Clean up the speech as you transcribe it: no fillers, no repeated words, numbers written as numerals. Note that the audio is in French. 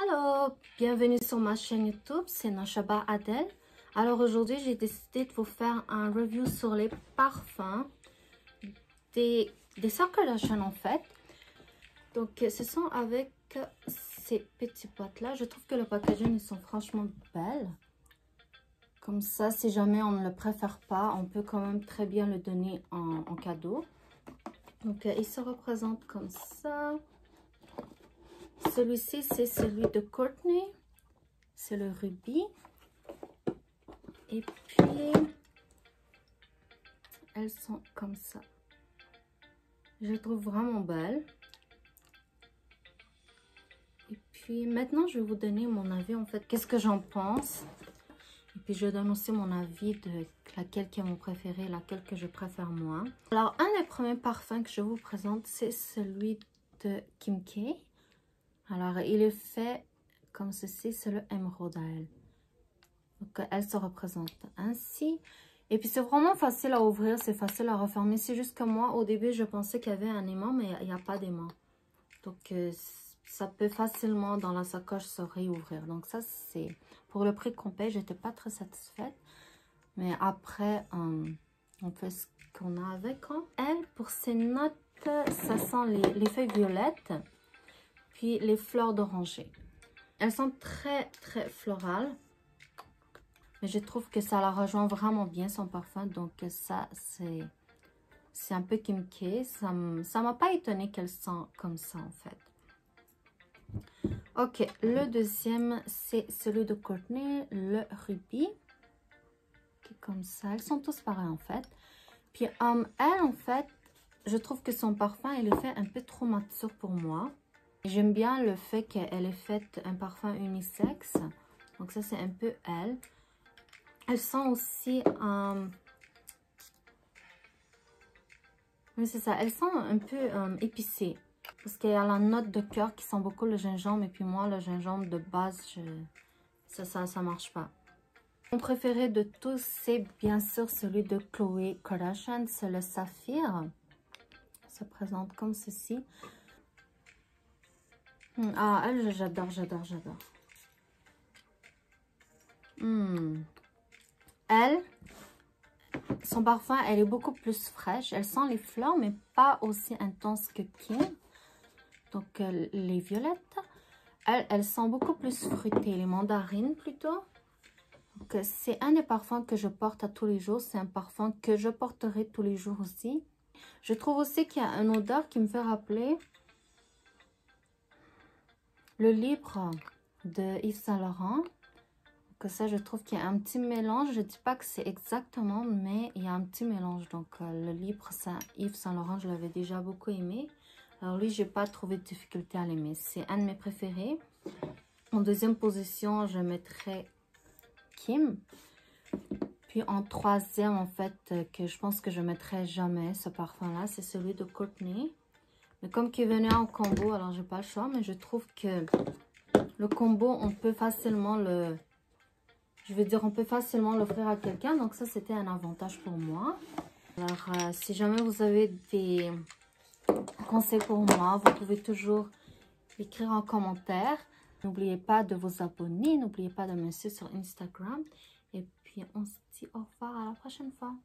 Allô, bienvenue sur ma chaîne YouTube, c'est Noshaba Adel. Alors aujourd'hui, j'ai décidé de vous faire un review sur les parfums des sœurs Kardashian en fait. Donc ce sont avec ces petites boîtes là. Je trouve que le packaging, ils sont franchement belles. Comme ça, si jamais on ne le préfère pas, on peut quand même très bien le donner en cadeau. Donc il se représente comme ça. Celui-ci, c'est celui de Courtney. C'est le rubis. Et puis, elles sont comme ça. Je les trouve vraiment belles. Et puis, maintenant, je vais vous donner mon avis, en fait. Qu'est-ce que j'en pense? Et puis, je donne aussi mon avis de laquelle qui est mon préféré, laquelle que je préfère moi. Alors, un des premiers parfums que je vous présente, c'est celui de Kim K. Alors, il est fait comme ceci, c'est le émeraude à elle. Donc, elle se représente ainsi. Et puis, c'est vraiment facile à ouvrir, c'est facile à refermer. C'est juste que moi, au début, je pensais qu'il y avait un aimant, mais il n'y a pas d'aimant. Donc, ça peut facilement, dans la sacoche, se réouvrir. Donc, ça, c'est... Pour le prix qu'on paye, j'étais pas très satisfaite. Mais après, on fait ce qu'on a avec. Elle, pour ses notes, ça sent les feuilles violettes. Puis, les fleurs d'oranger. Elles sont très, très florales. Mais je trouve que ça la rejoint vraiment bien, son parfum. Donc ça, c'est un peu Kim K. Ça m'a pas étonné qu'elle sent comme ça, en fait. Ok, le deuxième, c'est celui de Courtney, le rubis. Comme ça, elles sont tous pareils, en fait. Puis, elle, en fait, je trouve que son parfum, il est fait un peu trop mature pour moi. J'aime bien le fait qu'elle ait fait un parfum unisexe. Donc ça, c'est un peu elle. Elles sont aussi, oui c'est ça, elles sont un peu épicées. Parce qu'il y a la note de cœur qui sent beaucoup le gingembre. Et puis moi, le gingembre de base, ça marche pas. Mon préféré de tous, c'est bien sûr celui de Khloé Kardashian. C'est le saphir. Ça se présente comme ceci. Ah, elle, j'adore. Elle, son parfum, elle est beaucoup plus fraîche. Elle sent les fleurs, mais pas aussi intense que Kim. Donc, les violettes. Elle sent beaucoup plus fruitée. Les mandarines, plutôt. Donc, c'est un des parfums que je porte à tous les jours. C'est un parfum que je porterai tous les jours aussi. Je trouve aussi qu'il y a une odeur qui me fait rappeler le livre de Yves Saint Laurent. Que ça, je trouve qu'il y a un petit mélange. Je ne dis pas que c'est exactement, mais il y a un petit mélange. Donc, le livre Yves Saint Laurent, je l'avais déjà beaucoup aimé. Alors, lui, je n'ai pas trouvé de difficulté à l'aimer. C'est un de mes préférés. En deuxième position, je mettrais Kim. Puis, en troisième, en fait, que je pense que je ne mettrai jamais ce parfum-là, c'est celui de Courtney. Mais comme qu'il venait en combo, alors je n'ai pas le choix. Mais je trouve que le combo, on peut facilement le... Je veux dire, on peut facilement l'offrir à quelqu'un. Donc, ça, c'était un avantage pour moi. Alors, si jamais vous avez des conseils pour moi, vous pouvez toujours écrire en commentaire. N'oubliez pas de vous abonner. N'oubliez pas de me suivre sur Instagram. Et puis, on se dit au revoir à la prochaine fois.